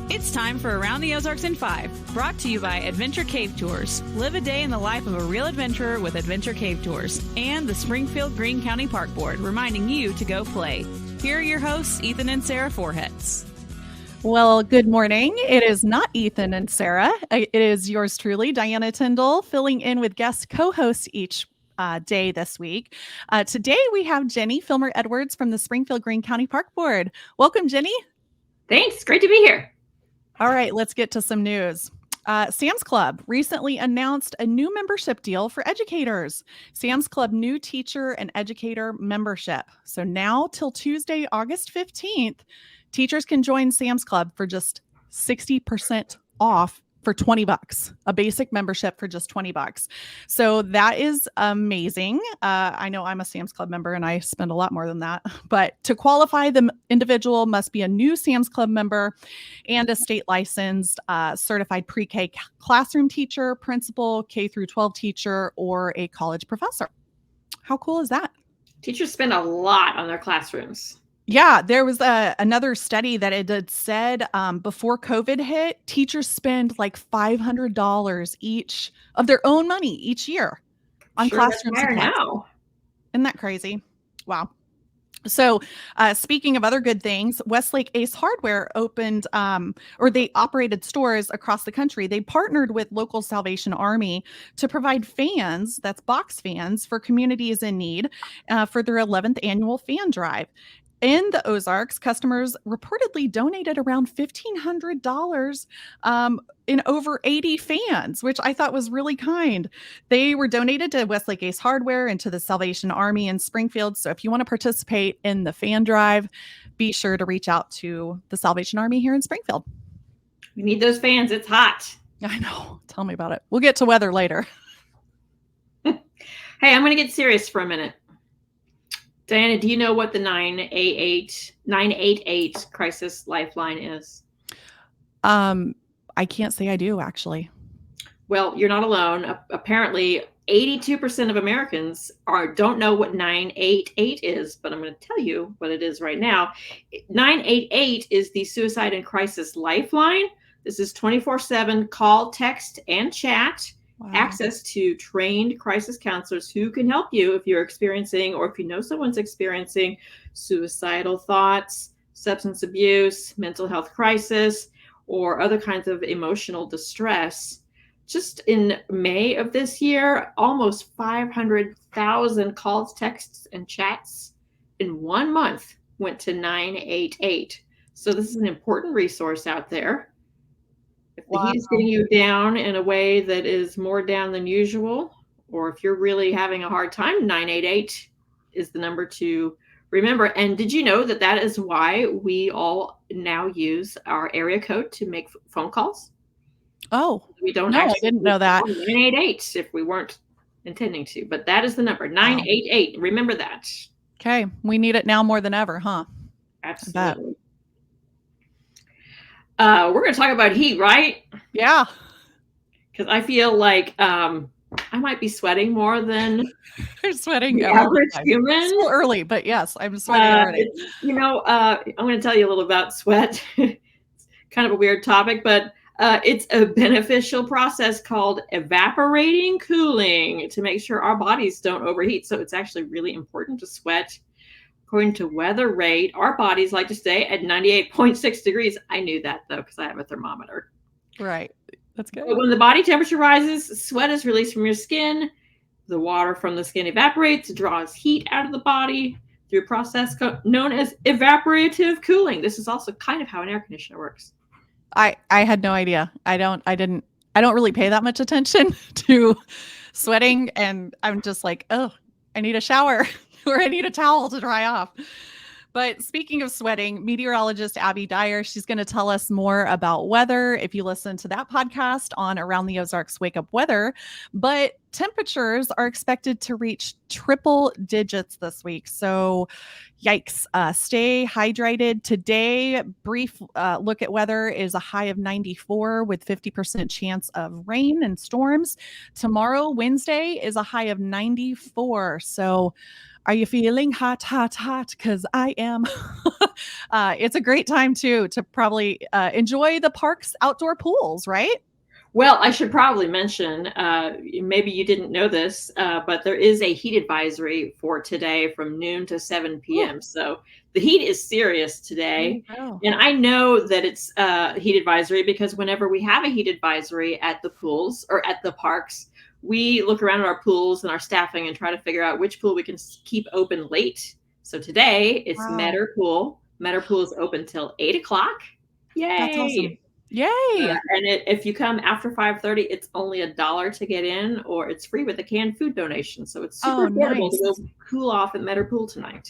It's time for Around the Ozarks in 5, brought to you by Adventure Cave Tours. Live a day in the life of a real adventurer with Adventure Cave Tours. And the Springfield Greene County Park Board, reminding you to go play. Here are your hosts, Ethan and Sarah Forhetz. Well, good morning. It is not Ethan and Sarah. It is yours truly, Diana Tyndall, filling in with guest co-hosts each day this week. Today we have Jenny Filmer-Edwards from the Springfield Greene County Park Board. Welcome, Jenny. Thanks. Great to be here. All right, let's get to some news. Sam's Club recently announced a new membership deal for educators. Sam's Club new teacher and educator membership. So now till Tuesday, August 15th, teachers can join Sam's Club for just 60% off for $20, a basic membership for just $20. So that is amazing. I know I'm a Sam's Club member and I spend a lot more than that, but to qualify, the individual must be a new Sam's Club member and a state licensed certified pre-K classroom teacher, principal, K through 12 teacher, or a college professor. How cool is that? Teachers spend a lot on their classrooms. Yeah, there was another study that it had said before COVID hit, teachers spend like $500 each of their own money each year on classroom supplies. Now. Isn't that crazy? Wow. So speaking of other good things, Westlake Ace Hardware opened or they operated stores across the country. They partnered with local Salvation Army to provide fans, that's box fans, for communities in need for their 11th annual fan drive. In the Ozarks, customers reportedly donated around $1,500 in over 80 fans, which I thought was really kind. They were donated to Westlake Ace Hardware and to the Salvation Army in Springfield. So if you want to participate in the fan drive, be sure to reach out to the Salvation Army here in Springfield. We need those fans. It's hot. I know. Tell me about it. We'll get to weather later. Hey, I'm going to get serious for a minute. Diana, do you know what the 988 crisis lifeline is? I can't say I do, actually. Well, you're not alone. Apparently, 82% of Americans don't know what 988 is, but I'm going to tell you what it is right now. 988 is the Suicide and Crisis Lifeline. This is 24/7 call, text, and chat. Wow. Access to trained crisis counselors who can help you if you're experiencing, or if you know someone's experiencing, suicidal thoughts, substance abuse, mental health crisis, or other kinds of emotional distress. Just in May of this year, almost 500,000 calls, texts, and chats in 1 month went to 988. So this is an important resource out there. If the heat is getting you down in a way that is more down than usual, or if you're really having a hard time, 988 is the number to remember. And did you know that that is why we all now use our area code to make phone calls? Oh, we don't. No, I didn't know that. 988 if we weren't intending to, but that is the number, 988. Wow. Remember that. Okay, we need it now more than ever, huh? Absolutely. We're going to talk about heat, right? Yeah. Because I feel like I might be sweating more than you're sweating. The average human. It's still early, but yes, I'm sweating already. I'm going to tell you a little about sweat. It's kind of a weird topic, but it's a beneficial process called evaporating cooling to make sure our bodies don't overheat. So it's actually really important to sweat. According to Weather Rate, our bodies like to stay at 98.6 degrees. I knew that, though, because I have a thermometer. Right. That's good. But when the body temperature rises, sweat is released from your skin. The water from the skin evaporates, draws heat out of the body through a process known as evaporative cooling. This is also kind of how an air conditioner works. I had no idea. I don't really pay that much attention to sweating, and I'm just like, oh, I need a shower. Or I need a towel to dry off. But speaking of sweating, meteorologist Abby Dyer, she's going to tell us more about weather if you listen to that podcast on Around the Ozarks Wake Up Weather. But temperatures are expected to reach triple digits this week. So yikes, stay hydrated. Today, brief look at weather is a high of 94 with 50% chance of rain and storms. Tomorrow, Wednesday, is a high of 94. So Are you feeling hot, hot, hot? Because I am. It's a great time too to probably enjoy the park's outdoor pools, right? Well, I should probably mention, maybe you didn't know this, but there is a heat advisory for today from noon to 7 Ooh, p.m. So the heat is serious there today. you go. And I know that it's heat advisory because whenever we have a heat advisory at the pools or at the parks, we look around at our pools and our staffing and try to figure out which pool we can keep open late. So today it's Wow, Meadow Pool. Meadow Pool is open till 8 o'clock. that's awesome. Yay! Yay! And if you come after 5:30, it's only $1 to get in, or it's free with a canned food donation. So it's super Oh, affordable to nice. go cool off at Meadow Pool tonight.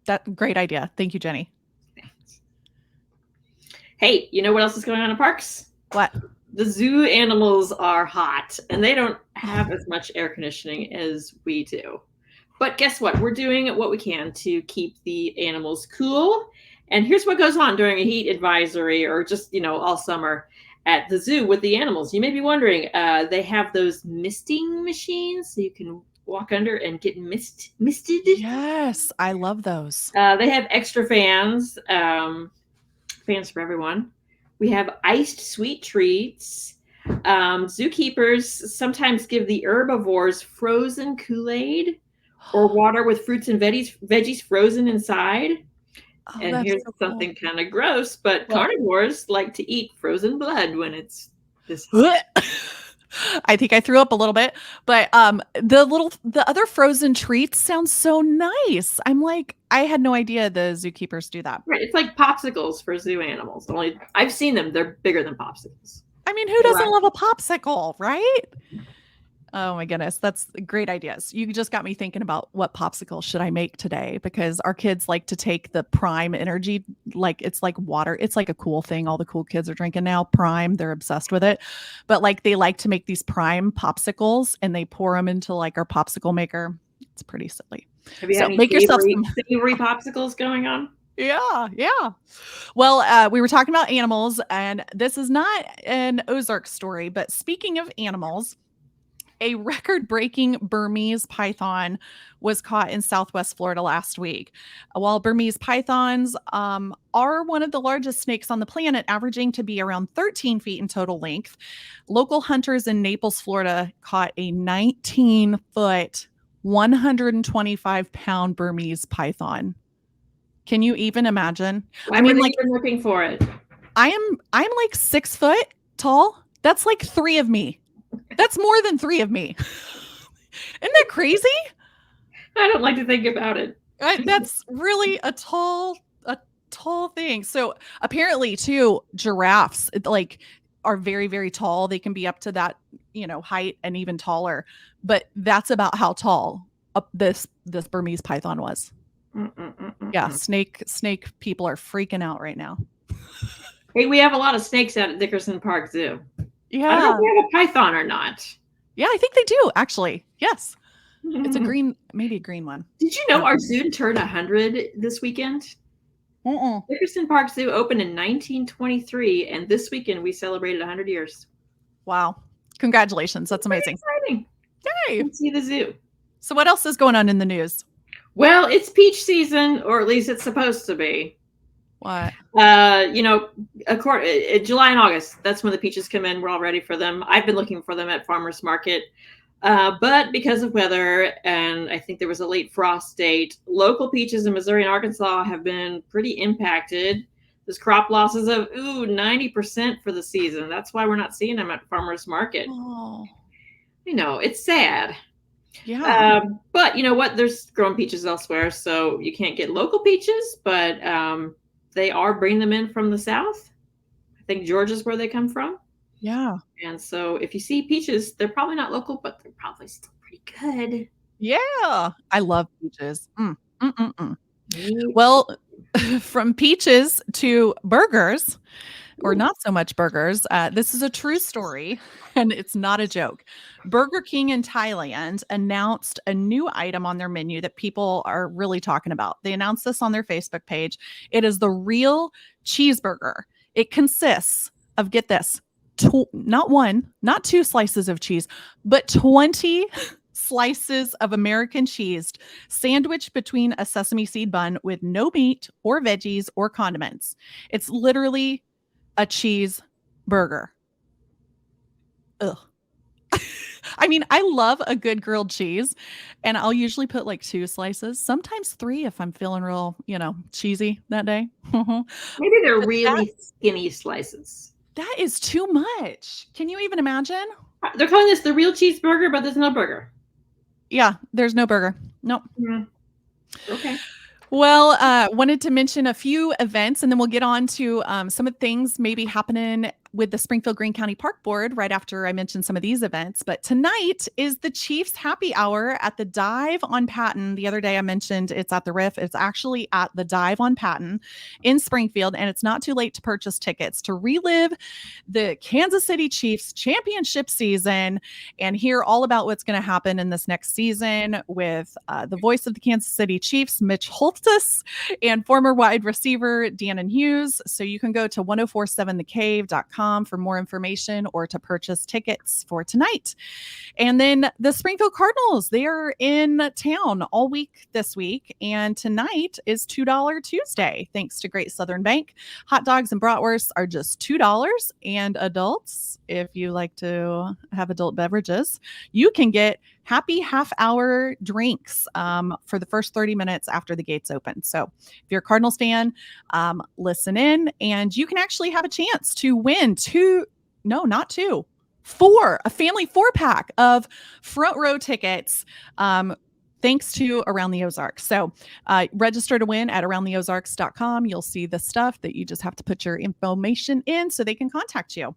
That great idea. Thank you, Jenny. Hey, you know what else is going on in parks? What? The zoo animals are hot, and they don't have as much air conditioning as we do. But guess what? We're doing what we can to keep the animals cool. And here's what goes on during a heat advisory or just, all summer at the zoo with the animals. You may be wondering, they have those misting machines so you can walk under and get misted. Yes, I love those. They have extra fans, fans for everyone. We have iced sweet treats. Zookeepers sometimes give the herbivores frozen Kool-Aid or water with fruits and veggies frozen inside. Oh, And that's here's so cool. something kind of gross, but What? carnivores like to eat frozen blood when it's this hot. I think I threw up a little bit, but the other frozen treats sound so nice. I'm like, I had no idea the zookeepers do that. Right, it's like popsicles for zoo animals. Only I've seen them; they're bigger than popsicles. I mean, who doesn't Right. love a popsicle, right? Oh my goodness, that's great ideas. You just got me thinking about what popsicle should I make today because our kids like to take the Prime energy, like it's like water. It's like a cool thing. All the cool kids are drinking now. Prime, they're obsessed with it. But like they like to make these Prime popsicles and they pour them into like our popsicle maker. It's pretty silly. Have you So had any make yourself savory, some. savory popsicles going on? Yeah. Well, we were talking about animals, and this is not an Ozark story, but speaking of animals, a record-breaking Burmese python was caught in Southwest Florida last week. While Burmese pythons are one of the largest snakes on the planet, averaging to be around 13 feet in total length, local hunters in Naples, Florida, caught a 19-foot, 125-pound Burmese python. Can you even imagine? Why were they even looking for it? I'm like 6 foot tall. That's like 3 of me. That's more than 3 of me. Isn't that crazy? I don't like to think about it. That's really a tall thing. So apparently too, giraffes like are very, very tall. They can be up to that, height and even taller. But that's about how tall this Burmese python was. Yeah, snake people are freaking out right now. Hey, we have a lot of snakes out at Dickerson Park Zoo. Yeah. I don't know if we have a python or not. Yeah, I think they do actually. Yes. It's maybe a green one. Did you know our zoo turned 100 this weekend? Dickerson Park Zoo opened in 1923, and this weekend we celebrated 100 years. Wow. Congratulations. That's amazing. Exciting. Yay. Let's see the zoo. So what else is going on in the news? Well, it's peach season, or at least it's supposed to be. What? July and August, that's when the peaches come in. We're all ready for them. I've been looking for them at farmers market. But because of weather, and I think there was a late frost date, local peaches in Missouri and Arkansas have been pretty impacted. There's crop losses of 90% for the season. That's why we're not seeing them at farmers market. Oh. It's sad. Yeah. But you know what? There's grown peaches elsewhere, so you can't get local peaches, but they are bringing them in from the South. I think Georgia's where they come from. Yeah. And so if you see peaches, they're probably not local, but they're probably still pretty good. Yeah. I love peaches. Well, from peaches to burgers, or not so much burgers, this is a true story, and it's not a joke. Burger King in Thailand announced a new item on their menu that people are really talking about. They announced this on their Facebook page. It is the real cheeseburger. It consists of, get this, not 1, not 2 slices of cheese, but 20 slices of American cheese sandwiched between a sesame seed bun with no meat or veggies or condiments. It's literally a cheeseburger. Ugh. I mean, I love a good grilled cheese, and I'll usually put like 2 slices, sometimes 3 if I'm feeling real, cheesy that day. Maybe they're But really skinny slices. that is too much. Can you even imagine? They're calling this the real cheeseburger, but there's no burger. Yeah, there's no burger. Nope. Okay. Well, wanted to mention a few events, and then we'll get on to some of the things maybe happening with the Springfield Greene County Park Board right after I mention some of these events. But tonight is the Chiefs Happy Hour at the Dive on Patton. The other day I mentioned it's at the Riff. It's actually at the Dive on Patton in Springfield, and it's not too late to purchase tickets to relive the Kansas City Chiefs championship season and hear all about what's going to happen in this next season with the voice of the Kansas City Chiefs, Mitch Holthus, and former wide receiver Dannon Hughes. So you can go to 1047thecave.com for more information or to purchase tickets for tonight. And then the Springfield Cardinals, they are in town all week this week. And tonight is $2 Tuesday, thanks to Great Southern Bank. Hot dogs and bratwursts are just $2. And adults, if you like to have adult beverages, you can get happy half-hour drinks for the first 30 minutes after the gates open. So if you're a Cardinals fan, listen in, and you can actually have a chance to win a family 4-pack of front row tickets thanks to Around the Ozarks. So register to win at aroundtheozarks.com. You'll see the stuff that you just have to put your information in so they can contact you.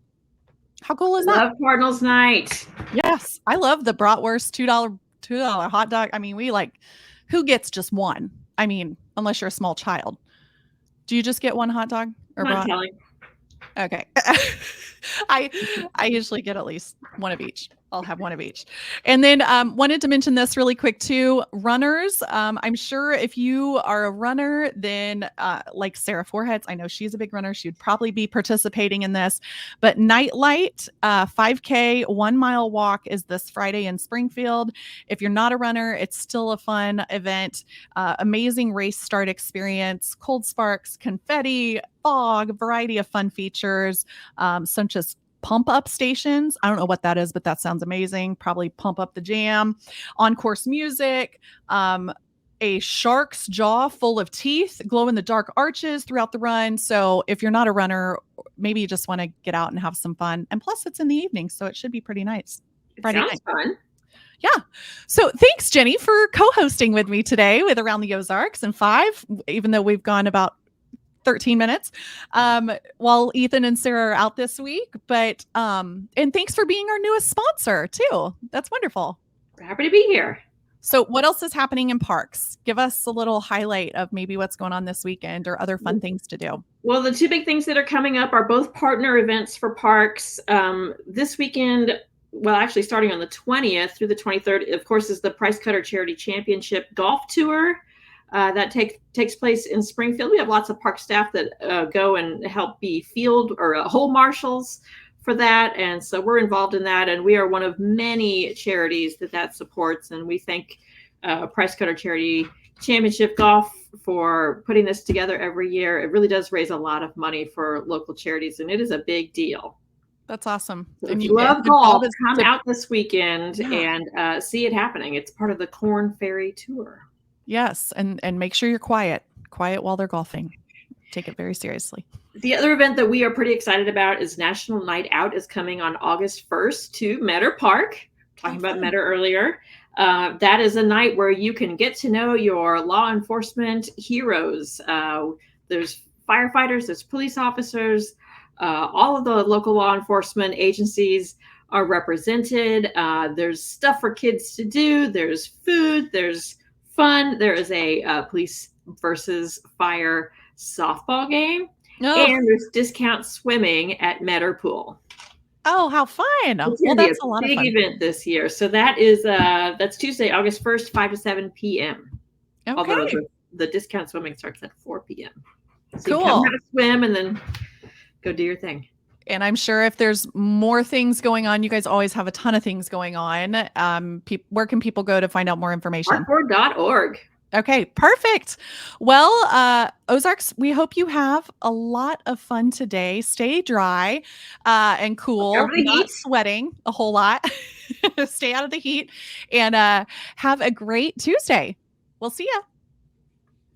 How cool is that? Love Cardinals night. Yes, I love the bratwurst $2 hot dog. I mean, who gets just one? I mean, unless you're a small child. Do you just get one hot dog or Not telling. Okay. I usually get at least one of each. I'll have one of each. And then wanted to mention this really quick too. Runners, I'm sure if you are a runner, then like Sarah Foreheads, I know she's a big runner. She would probably be participating in this. But Nightlight 5K 1 mile walk is this Friday in Springfield. If you're not a runner, it's still a fun event. Amazing race start experience, cold sparks, confetti, fog, a variety of fun features, some just pump up stations. I don't know what that is, but that sounds amazing. Probably pump up the jam, on course music, a shark's jaw full of teeth, glow in the dark arches throughout the run. So if you're not a runner, maybe you just want to get out and have some fun. And plus it's in the evening, so it should be pretty nice. Friday night. Fun. Yeah. So thanks, Jenny, for co-hosting with me today with Around the Ozarks and 5, even though we've gone about 13 minutes while Ethan and Sarah are out this week. But and thanks for being our newest sponsor too. That's wonderful. Happy to be here. So what else is happening in parks? Give us a little highlight of maybe what's going on this weekend or other fun things to do. Well, the 2 big things that are coming up are both partner events for parks. This weekend, well, actually starting on the 20th through the 23rd, of course, is the Price Cutter Charity Championship Golf Tour. That takes place in Springfield. We have lots of park staff that go and help be field or hole marshals for that. And so we're involved in that. And we are one of many charities that supports. And we thank Price Cutter Charity Championship Golf for putting this together every year. It really does raise a lot of money for local charities, and it is a big deal. That's awesome. So if you love golf, come out this weekend and see it happening. It's part of the Corn Ferry Tour. Yes, and make sure you're quiet while they're golfing. Take it very seriously. The other event that we are pretty excited about is National Night Out is coming on August 1st to Metter Park. Talking about Metter earlier. That is a night where you can get to know your law enforcement heroes. There's firefighters, there's police officers, all of the local law enforcement agencies are represented. There's stuff for kids to do. There's food, there's fun. There is a police versus fire softball game, and there's discount swimming at Metter Pool. Oh, how fun! Well, that's a lot of fun. Big event this year. So that is that's Tuesday, August 1st, 5 to 7 p.m. Okay. Although the discount swimming starts at 4 p.m. So you come have a swim and then go do your thing. And I'm sure if there's more things going on, you guys always have a ton of things going on. Where can people go to find out more information? Parkboard.org. Okay, perfect. Well, Ozarks, we hope you have a lot of fun today. Stay dry and cool, not sweating a whole lot. Stay out of the heat and have a great Tuesday. We'll see ya.